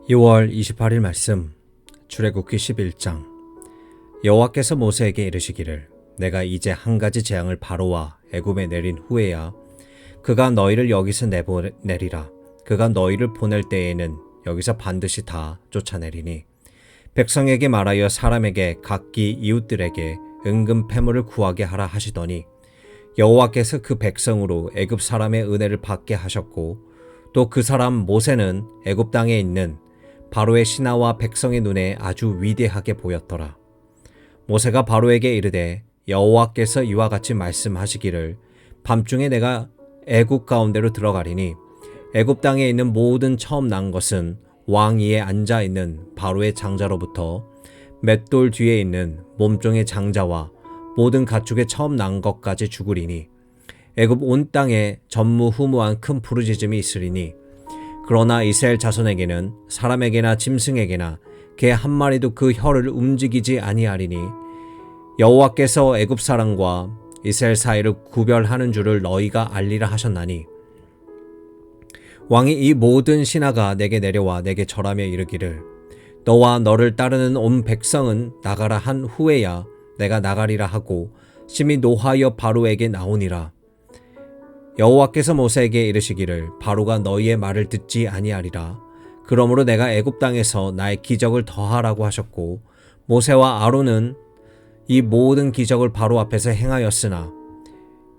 2월 28일 말씀 출애굽기 11장. 여호와께서 모세에게 이르시기를 내가 이제 한 가지 재앙을 바로와 애굽에 내린 후에야 그가 너희를 여기서 내보내리라. 그가 너희를 보낼 때에는 여기서 반드시 다 쫓아내리니 백성에게 말하여 사람에게 각기 이웃들에게 은금 패물을 구하게 하라 하시더니 여호와께서 그 백성으로 애굽 사람의 은혜를 받게 하셨고 또 그 사람 모세는 애굽 땅에 있는 바로의 신하와 백성의 눈에 아주 위대하게 보였더라. 모세가 바로에게 이르되 여호와께서 이와 같이 말씀하시기를 밤중에 내가 애굽 가운데로 들어가리니 애굽 땅에 있는 모든 처음 난 것은 왕 위에 앉아 있는 바로의 장자로부터 맷돌 뒤에 있는 몸종의 장자와 모든 가축의 처음 난 것까지 죽으리니 애굽 온 땅에 전무후무한 큰 부르짖음이 있으리니 그러나 이스라엘 자손에게는 사람에게나 짐승에게나 개 한 마리도 그 혀를 움직이지 아니하리니 여호와께서 애굽 사람과 이스라엘 사이를 구별하는 줄을 너희가 알리라 하셨나니 왕이 이 모든 신하가 내게 내려와 내게 절하며 이르기를 너와 너를 따르는 온 백성은 나가라 한 후에야 내가 나가리라 하고 심히 노하여 바로에게 나오니라. 여호와께서 모세에게 이르시기를 바로가 너희의 말을 듣지 아니하리라. 그러므로 내가 애굽 땅에서 나의 기적을 더하라고 하셨고 모세와 아론은 이 모든 기적을 바로 앞에서 행하였으나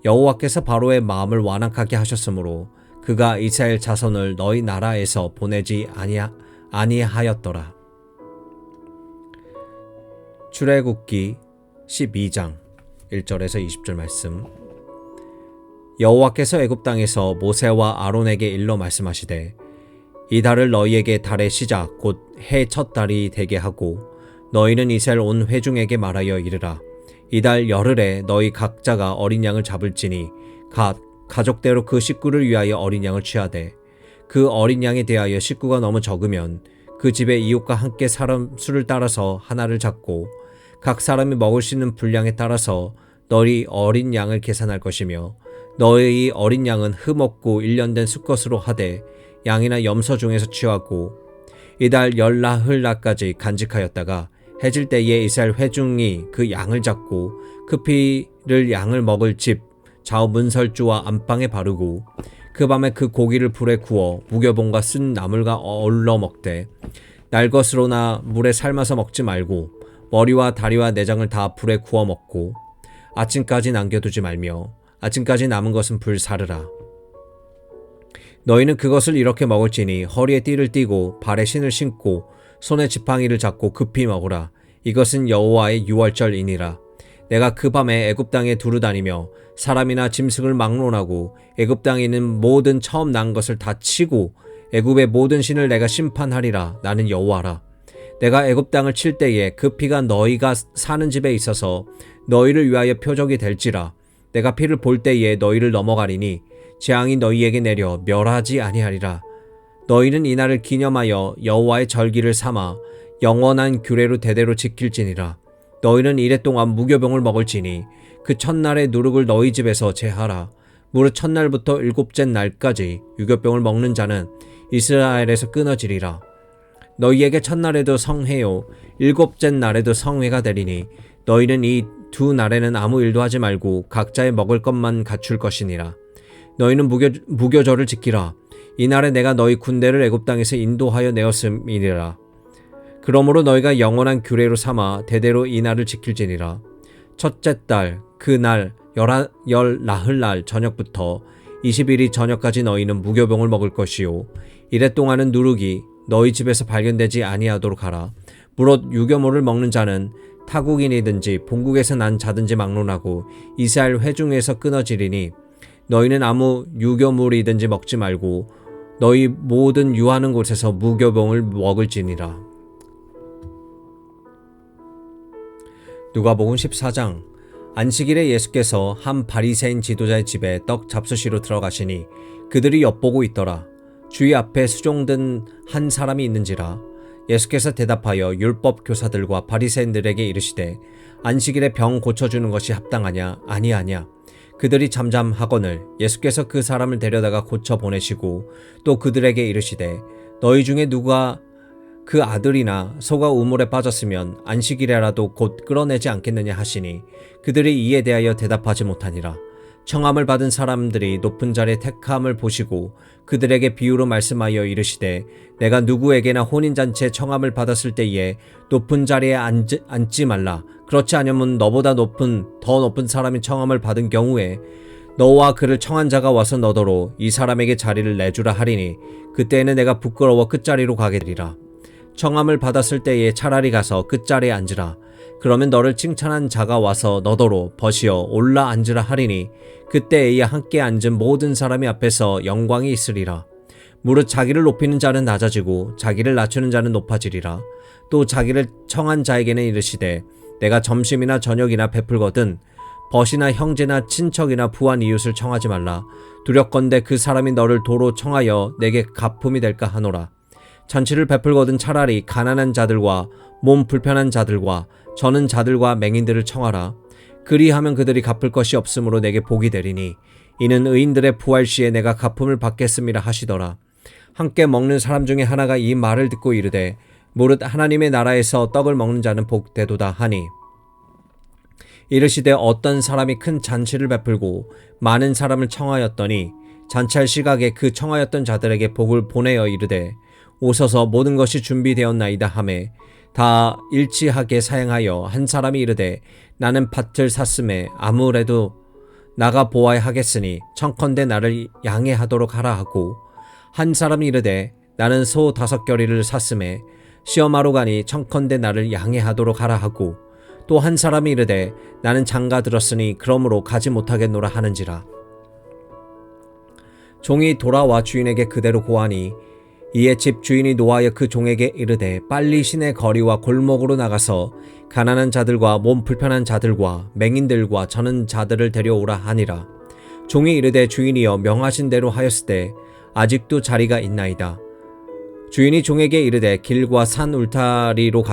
여호와께서 바로의 마음을 완악하게 하셨으므로 그가 이스라엘 자손을 너희 나라에서 보내지 아니하였더라. 출애굽기 12장 1절에서 20절 말씀. 여호와께서 애굽 땅에서 모세와 아론에게 일러 말씀하시되 이 달을 너희에게 달의 시작 곧 해 첫 달이 되게 하고 너희는 이스라엘 온 회중에게 말하여 이르라. 이 달 열흘에 너희 각자가 어린 양을 잡을지니 가족대로 그 식구를 위하여 어린 양을 취하되 그 어린 양에 대하여 식구가 너무 적으면 그 집의 이웃과 함께 사람 수를 따라서 하나를 잡고 각 사람이 먹을 수 있는 분량에 따라서 너희 어린 양을 계산할 것이며 너희 어린 양은 흠없고 1년 된 수컷으로 하되 양이나 염소 중에서 취하고 이달 열나흘날까지 간직하였다가 해질 때에 이스라엘 회중이 그 양을 잡고 그 피를 양을 먹을 집 좌우 문설주와 안방에 바르고 그 밤에 그 고기를 불에 구워 무교봉과 쓴 나물과 어울러 먹되 날 것으로나 물에 삶아서 먹지 말고 머리와 다리와 내장을 다 불에 구워 먹고 아침까지 남겨두지 말며 아침까지 남은 것은 불사르라. 너희는 그것을 이렇게 먹을지니 허리에 띠를 띠고 발에 신을 신고 손에 지팡이를 잡고 급히 먹으라. 이것은 여호와의 유월절이니라. 내가 그 밤에 애굽 땅에 두루 다니며 사람이나 짐승을 막론하고 애굽 땅에 있는 모든 처음 난 것을 다 치고 애굽의 모든 신을 내가 심판하리라. 나는 여호와라. 내가 애굽 땅을 칠 때에 그 피가 너희가 사는 집에 있어서 너희를 위하여 표적이 될지라. 내가 피를 볼 때에 너희를 넘어가리니 재앙이 너희에게 내려 멸하지 아니하리라. 너희는 이날을 기념하여 여호와의 절기를 삼아 영원한 규례로 대대로 지킬지니라. 너희는 이래 동안 무교병을 먹을지니 그 첫날의 누룩을 너희 집에서 제하라. 무릇 첫날부터 일곱째 날까지 유교병을 먹는 자는 이스라엘에서 끊어지리라. 너희에게 첫날에도 성회요 일곱째 날에도 성회가 되리니 너희는 이 두 날에는 아무 일도 하지 말고 각자의 먹을 것만 갖출 것이니라. 너희는 무교절을 지키라. 이날에 내가 너희 군대를 애굽 땅에서 인도하여 내었음이니라. 그러므로 너희가 영원한 규례로 삼아 대대로 이 날을 지킬지니라. 첫째 달 그날 열나흘날 저녁부터 20일이 저녁까지 너희는 무교병을 먹을 것이요 이래 동안은 누룩이 너희 집에서 발견되지 아니하도록 하라. 무릇 유교물을 먹는 자는 타국인이든지 본국에서 난 자든지 막론하고 이스라엘 회중에서 끊어지리니 너희는 아무 유교물이든지 먹지 말고 너희 모든 유하는 곳에서 무교병을 먹을지니라. 누가복음 14장. 안식일에 예수께서 한 바리새인 지도자의 집에 떡 잡수시러 들어가시니 그들이 엿보고 있더라. 주의 앞에 수종든 한 사람이 있는지라. 예수께서 대답하여 율법 교사들과 바리새인들에게 이르시되 안식일에 병 고쳐주는 것이 합당하냐 아니하냐. 그들이 잠잠하거늘 예수께서 그 사람을 데려다가 고쳐 보내시고 또 그들에게 이르시되 너희 중에 누가 그 아들이나 소가 우물에 빠졌으면 안식일에라도 곧 끌어내지 않겠느냐 하시니 그들이 이에 대하여 대답하지 못하니라. 청함을 받은 사람들이 높은 자리에 택함을 보시고 그들에게 비유로 말씀하여 이르시되 내가 누구에게나 혼인잔치에 청함을 받았을 때에 높은 자리에 앉지 말라. 그렇지 않으면 너보다 더 높은 사람이 청함을 받은 경우에 너와 그를 청한 자가 와서 너더러 이 사람에게 자리를 내주라 하리니 그때에는 내가 부끄러워 끝자리로 가게 되리라. 청함을 받았을 때에 차라리 가서 끝자리에 앉으라. 그러면 너를 칭찬한 자가 와서 너더러 벗이어 올라 앉으라 하리니 그때에 함께 앉은 모든 사람이 앞에서 영광이 있으리라. 무릇 자기를 높이는 자는 낮아지고 자기를 낮추는 자는 높아지리라. 또 자기를 청한 자에게는 이르시되 내가 점심이나 저녁이나 베풀거든 벗이나 형제나 친척이나 부한 이웃을 청하지 말라. 두렵건대 그 사람이 너를 도로 청하여 내게 갚음이 될까 하노라. 잔치를 베풀거든 차라리 가난한 자들과 몸 불편한 자들과 저는 자들과 맹인들을 청하라. 그리하면 그들이 갚을 것이 없으므로 내게 복이 되리니 이는 의인들의 부활 시에 내가 갚음을 받겠음이라 하시더라. 함께 먹는 사람 중에 하나가 이 말을 듣고 이르되 무릇 하나님의 나라에서 떡을 먹는 자는 복되도다 하니 이르시되 어떤 사람이 큰 잔치를 베풀고 많은 사람을 청하였더니 잔치할 시각에 그 청하였던 자들에게 복을 보내어 이르되 오소서 모든 것이 준비되었나이다 하매 다 일치하게 사행하여 한 사람이 이르되 나는 밭을 샀음에 아무래도 나가 보아야 하겠으니 청컨대 나를 양해하도록 하라 하고 한 사람이 이르되 나는 소 5겨리를 샀음에 시험하러 가니 청컨대 나를 양해하도록 하라 하고 또 한 사람이 이르되 나는 장가 들었으니 그러므로 가지 못하겠노라 하는지라. 종이 돌아와 주인에게 그대로 고하니 이에 집 주인이 노하여 그 종에게 이르되 빨리 시내 거리와 골목으로 나가서 가난한 자들과 몸 불편한 자들과 맹인들과 저는 자들을 데려오라 하니라. 종이 이르되 주인이여 명하신 대로 하였으되 아직도 자리가 있나이다. 주인이 종에게 이르되 길과 산 울타리로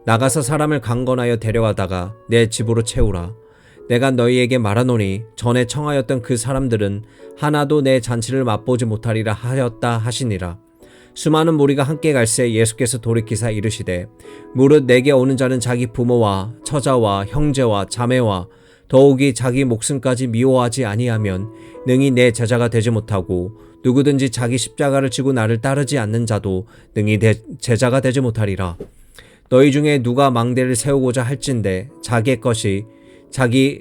나가서 사람을 강건하여 데려가다가 내 집으로 채우라. 내가 너희에게 말하노니 전에 청하였던 그 사람들은 하나도 내 잔치를 맛보지 못하리라 하였다 하시니라. 수많은 무리가 함께 갈새 예수께서 돌이키사 이르시되 무릇 내게 오는 자는 자기 부모와 처자와 형제와 자매와 더욱이 자기 목숨까지 미워하지 아니하면 능히 내 제자가 되지 못하고 누구든지 자기 십자가를 지고 나를 따르지 않는 자도 능히 내 제자가 되지 못하리라. 너희 중에 누가 망대를 세우고자 할진대 자기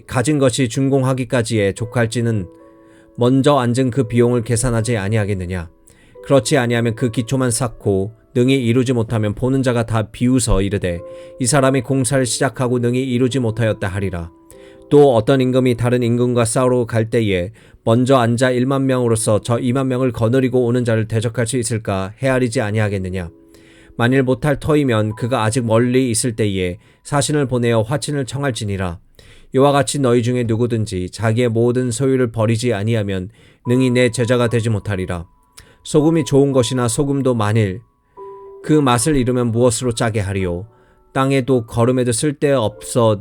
가진 것이 준공하기까지에 족할지는 먼저 앉은 그 비용을 계산하지 아니하겠느냐. 그렇지 아니하면 그 기초만 쌓고 능히 이루지 못하면 보는 자가 다 비웃어 이르되 이 사람이 공사를 시작하고 능히 이루지 못하였다 하리라. 또 어떤 임금이 다른 임금과 싸우러 갈 때에 먼저 앉아 1만 명으로서 저 2만 명을 거느리고 오는 자를 대적할 수 있을까 헤아리지 아니하겠느냐. 만일 못할 터이면 그가 아직 멀리 있을 때에 사신을 보내어 화친을 청할지니라. 이와 같이 너희 중에 누구든지 자기의 모든 소유를 버리지 아니하면 능히 내 제자가 되지 못하리라. 소금이 좋은 것이나 소금도 만일 그 맛을 잃으면 무엇으로 짜게 하리요. 땅에도 거름에도 쓸데없어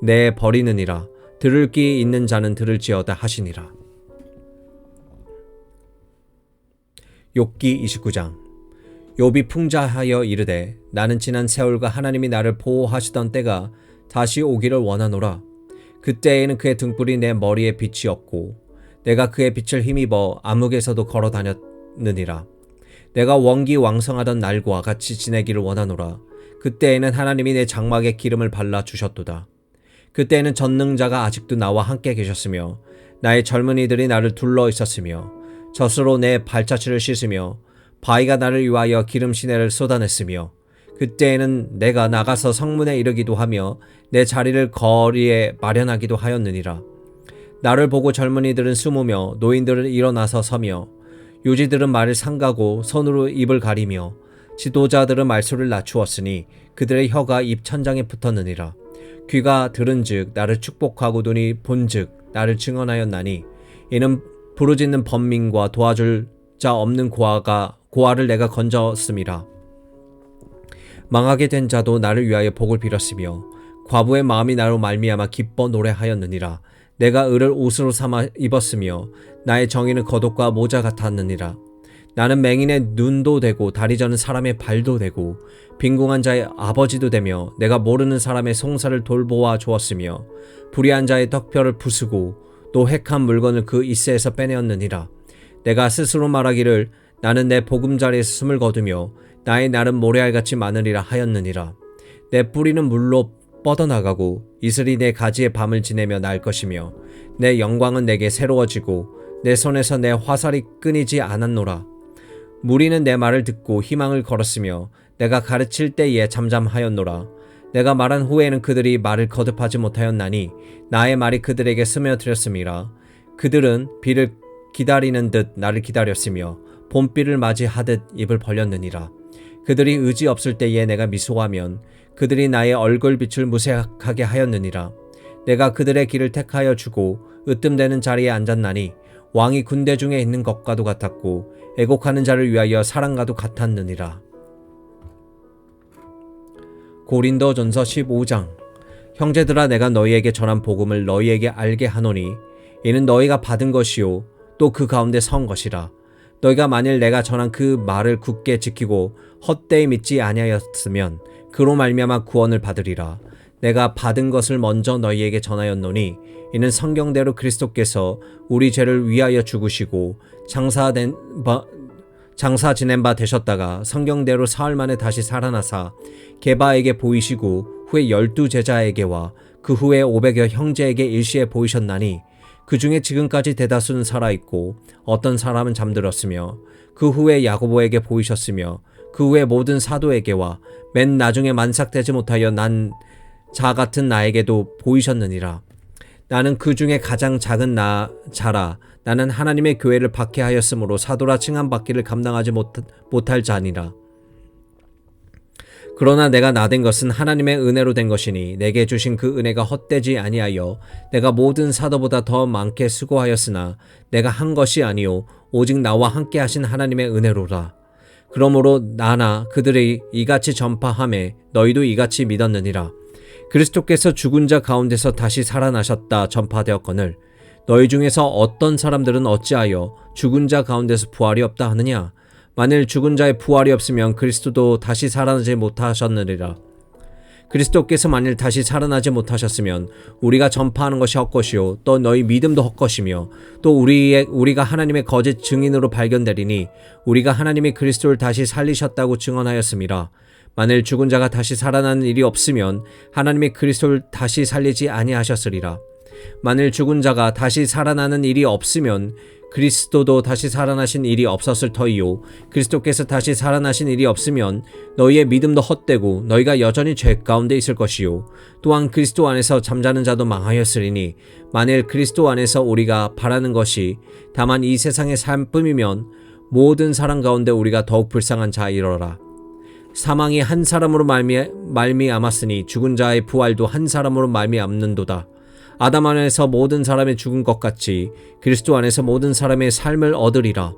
내버리느니라. 들을 귀 있는 자는 들을지어다 하시니라. 욥기 29장. 욥이 풍자하여 이르되 나는 지난 세월과 하나님이 나를 보호하시던 때가 다시 오기를 원하노라. 그때에는 그의 등불이 내 머리에 빛이었고 내가 그의 빛을 힘입어 암흑에서도 걸어 다녔느니라. 내가 원기왕성하던 날과 같이 지내기를 원하노라. 그때에는 하나님이 내 장막에 기름을 발라 주셨도다. 그때에는 전능자가 아직도 나와 함께 계셨으며 나의 젊은이들이 나를 둘러 있었으며 젖으로 내 발자취를 씻으며 바위가 나를 위하여 기름 시내를 쏟아냈으며 그때에는 내가 나가서 성문에 이르기도 하며 내 자리를 거리에 마련하기도 하였느니라. 나를 보고 젊은이들은 숨으며 노인들은 일어나서 서며 요지들은 말을 삼가고 손으로 입을 가리며 지도자들은 말소리를 낮추었으니 그들의 혀가 입 천장에 붙었느니라. 귀가 들은즉 나를 축복하고 눈이 본즉 나를 증언하였나니 이는 부르짖는 번민과 도와줄 자 없는 고아를 내가 건졌음이라. 망하게 된 자도 나를 위하여 복을 빌었으며 과부의 마음이 나로 말미암아 기뻐 노래하였느니라. 내가 을을 옷으로 삼아 입었으며 나의 정의는 겉옷과 모자 같았느니라. 나는 맹인의 눈도 되고 다리 저는 사람의 발도 되고 빈궁한 자의 아버지도 되며 내가 모르는 사람의 송사를 돌보아 주었으며 불의한 자의 덕표를 부수고 노획한 물건을 그 이새에서 빼내었느니라. 내가 스스로 말하기를 나는 내 보금자리에서 숨을 거두며 나의 날은 모래알같이 많으리라 하였느니라. 내 뿌리는 물로 뻗어나가고 이슬이 내 가지에 밤을 지내며 날 것이며 내 영광은 내게 새로워지고 내 손에서 내 화살이 끊이지 않았노라. 무리는 내 말을 듣고 희망을 걸었으며 내가 가르칠 때에 잠잠하였노라. 내가 말한 후에는 그들이 말을 거듭하지 못하였나니 나의 말이 그들에게 스며들었음이라. 그들은 비를 기다리는 듯 나를 기다렸으며 봄비를 맞이하듯 입을 벌렸느니라. 그들이 의지 없을 때에 내가 미소하면 그들이 나의 얼굴빛을 무색하게 하였느니라. 내가 그들의 길을 택하여 주고 으뜸되는 자리에 앉았나니 왕이 군대 중에 있는 것과도 같았고 애곡하는 자를 위하여 사랑과도 같았느니라. 고린도전서 15장. 형제들아, 내가 너희에게 전한 복음을 너희에게 알게 하노니 이는 너희가 받은 것이요 또 그 가운데 선 것이라. 너희가 만일 내가 전한 그 말을 굳게 지키고 헛되이 믿지 아니하였으면 그로 말미암아 구원을 받으리라. 내가 받은 것을 먼저 너희에게 전하였노니 이는 성경대로 그리스도께서 우리 죄를 위하여 죽으시고 장사 지낸 바 되셨다가 성경대로 사흘 만에 다시 살아나사 게바에게 보이시고 후에 12 제자에게와 그 후에 500여 형제에게 일시에 보이셨나니 그 중에 지금까지 대다수는 살아있고 어떤 사람은 잠들었으며 그 후에 야고보에게 보이셨으며 그 후에 모든 사도에게와 맨 나중에 만삭되지 못하여 난 자 같은 나에게도 보이셨느니라. 나는 그 중에 가장 작은 자라. 나는 하나님의 교회를 박해하였으므로 사도라 칭함받기를 감당하지 못할 자니라. 그러나 내가 나된 것은 하나님의 은혜로 된 것이니 내게 주신 그 은혜가 헛되지 아니하여 내가 모든 사도보다 더 많게 수고하였으나 내가 한 것이 아니요 오직 나와 함께 하신 하나님의 은혜로라. 그러므로 나나 그들이 이같이 전파하매 너희도 이같이 믿었느니라. 그리스도께서 죽은 자 가운데서 다시 살아나셨다 전파되었거늘 너희 중에서 어떤 사람들은 어찌하여 죽은 자 가운데서 부활이 없다 하느냐? 만일 죽은 자의 부활이 없으면 그리스도도 다시 살아나지 못하셨느니라. 그리스도께서 만일 다시 살아나지 못하셨으면 우리가 전파하는 것이 헛것이요 또 너희 믿음도 헛것이며 또 우리가 하나님의 거짓 증인으로 발견되리니 우리가 하나님이 그리스도를 다시 살리셨다고 증언하였음이라. 만일 죽은 자가 다시 살아나는 일이 없으면 하나님이 그리스도를 다시 살리지 아니하셨으리라. 만일 죽은 자가 다시 살아나는 일이 없으면 그리스도도 다시 살아나신 일이 없었을 터이요 그리스도께서 다시 살아나신 일이 없으면 너희의 믿음도 헛되고 너희가 여전히 죄 가운데 있을 것이요 또한 그리스도 안에서 잠자는 자도 망하였으리니 만일 그리스도 안에서 우리가 바라는 것이 다만 이 세상의 삶뿐이면 모든 사람 가운데 우리가 더욱 불쌍한 자이러라. 사망이 한 사람으로 말미암았으니 죽은 자의 부활도 한 사람으로 말미암는도다. 아담 안에서 모든 사람이 죽은 것 같이 그리스도 안에서 모든 사람의 삶을 얻으리라.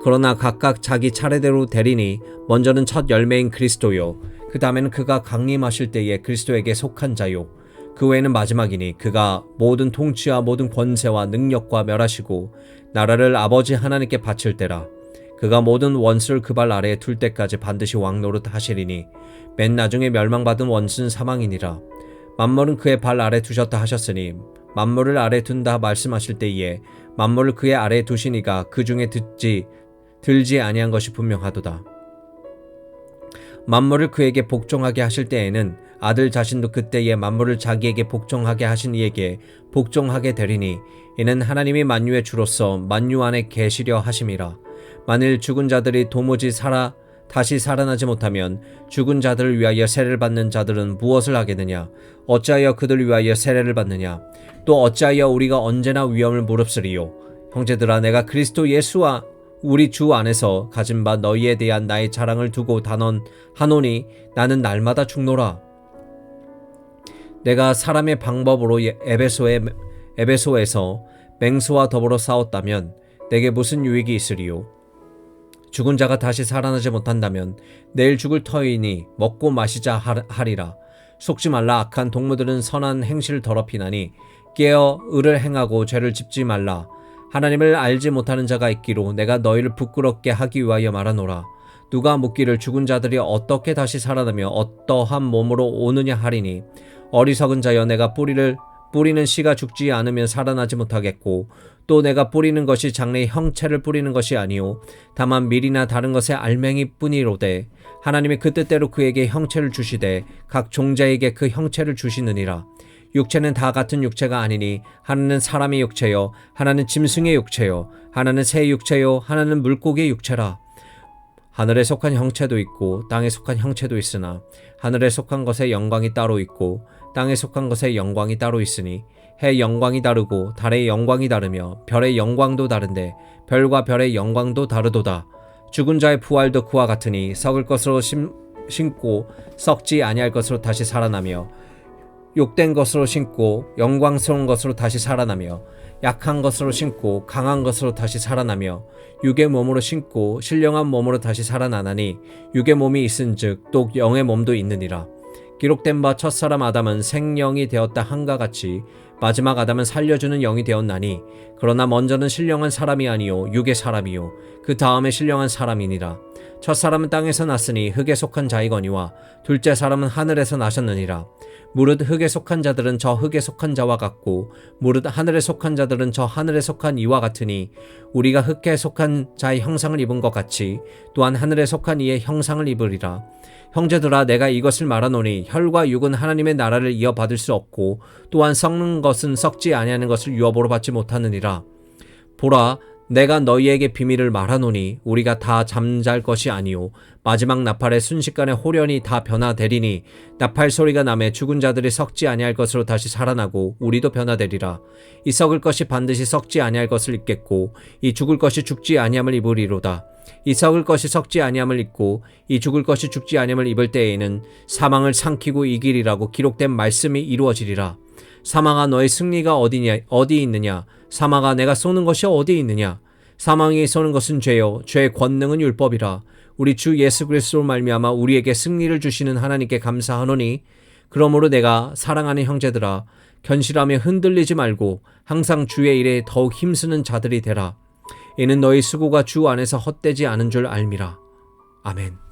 그러나 각각 자기 차례대로 되리니 먼저는 첫 열매인 그리스도요 그 다음에는 그가 강림하실 때에 그리스도에게 속한 자요 그 외에는 마지막이니 그가 모든 통치와 모든 권세와 능력과 멸하시고 나라를 아버지 하나님께 바칠 때라. 그가 모든 원수를 그 발 아래에 둘 때까지 반드시 왕노릇 하시리니 맨 나중에 멸망받은 원수는 사망이니라. 만물은 그의 발 아래 두셨다 하셨으니 만물을 아래 둔다 말씀하실 때에 만물을 그의 아래에 두시니가 그 중에 들지 아니한 것이 분명하도다. 만물을 그에게 복종하게 하실 때에는 아들 자신도 그때에 만물을 자기에게 복종하게 하신 이에게 복종하게 되리니 이는 하나님이 만유의 주로서 만유 안에 계시려 하심이라. 만일 죽은 자들이 도무지 다시 살아나지 못하면 죽은 자들을 위하여 세례를 받는 자들은 무엇을 하겠느냐? 어찌하여 그들을 위하여 세례를 받느냐? 또 어찌하여 우리가 언제나 위험을 무릅쓰리요? 형제들아, 내가 그리스도 예수와 우리 주 안에서 가진 바 너희에 대한 나의 자랑을 두고 단언하노니 나는 날마다 죽노라. 내가 사람의 방법으로 에베소에서 맹수와 더불어 싸웠다면 내게 무슨 유익이 있으리요? 죽은 자가 다시 살아나지 못한다면 내일 죽을 터이니 먹고 마시자 하리라. 속지 말라. 악한 동무들은 선한 행실을 더럽히나니 깨어 의를 행하고 죄를 짓지 말라. 하나님을 알지 못하는 자가 있기로 내가 너희를 부끄럽게 하기 위하여 말하노라. 누가 묻기를 죽은 자들이 어떻게 다시 살아나며 어떠한 몸으로 오느냐 하리니 어리석은 자여 내가 뿌리는 씨가 죽지 않으면 살아나지 못하겠고 또 내가 뿌리는 것이 장래의 형체를 뿌리는 것이 아니요 다만 밀이나 다른 것의 알맹이 뿐이로되 하나님이 그 뜻대로 그에게 형체를 주시되 각 종자에게 그 형체를 주시느니라. 육체는 다 같은 육체가 아니니 하나는 사람의 육체요 하나는 짐승의 육체요 하나는 새의 육체요 하나는 물고기의 육체라. 하늘에 속한 형체도 있고 땅에 속한 형체도 있으나 하늘에 속한 것의 영광이 따로 있고 땅에 속한 것의 영광이 따로 있으니 해의 영광이 다르고 달의 영광이 다르며 별의 영광도 다른데 별과 별의 영광도 다르도다. 죽은 자의 부활도 그와 같으니 썩을 것으로 심고 썩지 아니할 것으로 다시 살아나며 욕된 것으로 심고 영광스러운 것으로 다시 살아나며 약한 것으로 심고 강한 것으로 다시 살아나며 육의 몸으로 심고 신령한 몸으로 다시 살아나나니 육의 몸이 있은즉 또 영의 몸도 있느니라. 기록된 바 첫사람 아담은 생령이 되었다 한가 같이 마지막 아담은 살려주는 영이 되었나니 그러나 먼저는 신령한 사람이 아니요 육의 사람이요 그 다음에 신령한 사람이니라. 첫사람은 땅에서 났으니 흙에 속한 자이거니와 둘째 사람은 하늘에서 나셨느니라. 무릇 흙에 속한 자들은 저 흙에 속한 자와 같고 무릇 하늘에 속한 자들은 저 하늘에 속한 이와 같으니 우리가 흙에 속한 자의 형상을 입은 것 같이 또한 하늘에 속한 이의 형상을 입으리라. 형제들아 내가 이것을 말하노니 혈과 육은 하나님의 나라를 이어받을 수 없고 또한 썩는 것은 썩지 아니하는 것을 유업으로 받지 못하느니라. 보라 내가 너희에게 비밀을 말하노니 우리가 다 잠잘 것이 아니요 마지막 나팔의 순식간에 호련히 다 변화되리니 나팔 소리가 나매 죽은 자들이 썩지 아니할 것으로 다시 살아나고 우리도 변화되리라. 이 썩을 것이 반드시 썩지 아니할 것을 입겠고 이 죽을 것이 죽지 아니함을 입으리로다. 이 썩을 것이 썩지 아니함을 입고 이 죽을 것이 죽지 아니함을 입을 때에는 사망을 삼키고 이기리라고 기록된 말씀이 이루어지리라. 사망아 너의 승리가 어디 있느냐? 사망아 내가 쏘는 것이 어디 있느냐? 사망이 쏘는 것은 죄요 죄의 권능은 율법이라. 우리 주 예수 그리스도로 말미암아 우리에게 승리를 주시는 하나님께 감사하노니 그러므로 내가 사랑하는 형제들아 견실하며 흔들리지 말고 항상 주의 일에 더욱 힘쓰는 자들이 되라. 이는 너희 수고가 주 안에서 헛되지 않은 줄 알미라. 아멘.